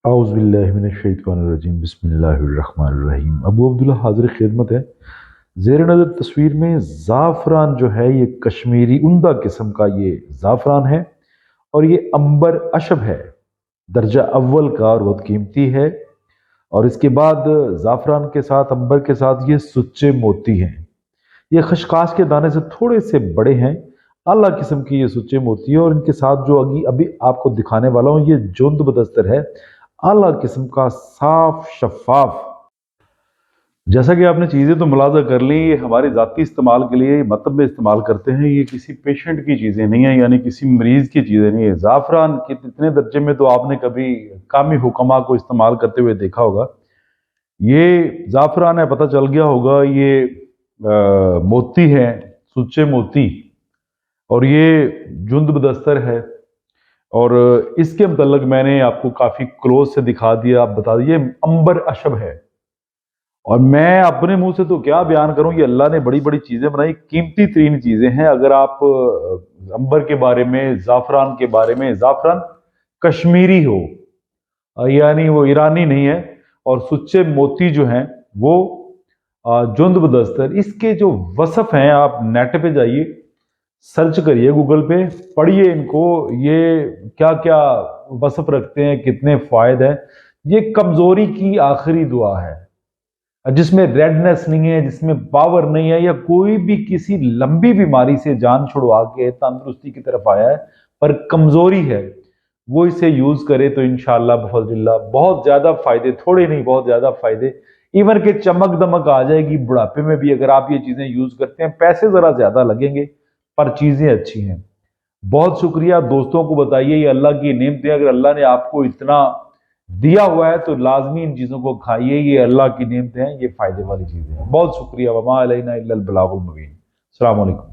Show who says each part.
Speaker 1: औज़ुबिल्लाहिमिनश्शैतानिर्रजीम बिस्मिल्लाहिर्रहमानिर्रहीम। अबू अब्दुल्ला हाज़िर खिदमत है। ज़ेर नज़र तस्वीर में ज़ाफ़रान जो है ये कश्मीरी उम्दा किस्म का ये ज़ाफ़रान है और ये अंबर अशब है, दर्जा अव्वल का और बहुत कीमती है। और इसके बाद ज़ाफ़रान के साथ अंबर के साथ ये सुच्चे मोती हैं। ये खशखाश के दाने से थोड़े से बड़े हैं, आला किस्म की ये सुच्चे मोती है। और इनके साथ जो अभी अभी आपको दिखाने वाला हूँ ये जुंद बदस्तर है, आला किस्म का साफ शफाफ। जैसा कि आपने चीज़ें तो मुलाजा कर ली, ये हमारे ज़ाती इस्तेमाल के लिए मतलब में इस्तेमाल करते हैं, ये किसी पेशेंट की चीज़ें नहीं है, यानी किसी मरीज की चीज़ें नहीं है। ज़ाफ़रान के इतने दर्जे में तो आपने कभी कामी हुक्मा को इस्तेमाल करते हुए देखा होगा। ये ज़ाफ़रान है, पता चल गया होगा ये मोती है, सुच्चे मोती। और ये जुंद बदस्तर है। और इसके मतलब मैंने आपको काफ़ी क्लोज से दिखा दिया, आप बता दिए अंबर अशब है। और मैं अपने मुंह से तो क्या बयान करूं, ये अल्लाह ने बड़ी बड़ी चीज़ें बनाई, कीमती तरीन चीज़ें हैं। अगर आप अंबर के बारे में, ज़ाफ़रान के बारे में, ज़ाफ़रान कश्मीरी हो, यानी वो ईरानी नहीं है। और सुच्चे मोती जो हैं वो जुंद बदस्तर, इसके जो वसफ हैं आप नेट पे जाइए, सर्च करिए गूगल पे, पढ़िए इनको, ये क्या क्या वसफ रखते हैं, कितने फायदे हैं। ये कमजोरी की आखिरी दुआ है, जिसमें रेडनेस नहीं है, जिसमें पावर नहीं है, या कोई भी किसी लंबी बीमारी से जान छुड़वा के तंदुरुस्ती की तरफ आया है पर कमजोरी है, वो इसे यूज करे तो इंशाअल्लाह बफज़लिल्लाह बहुत ज्यादा फायदे, थोड़े नहीं बहुत ज्यादा फायदे, इवन के चमक दमक आ जाएगी बुढ़ापे में भी अगर आप ये चीजें यूज करते हैं। पैसे जरा ज्यादा लगेंगे पर चीजें अच्छी हैं। बहुत शुक्रिया, दोस्तों को बताइए, ये अल्लाह की नेमतें, अगर अल्लाह ने आपको इतना दिया हुआ है तो लाजमी इन चीजों को खाइए, ये अल्लाह की नेमतें हैं, ये फायदे वाली चीजें हैं। बहुत शुक्रिया। वमा अलैना इल्लल बलागुल मुबीन। अस्सलाम वालेकुम।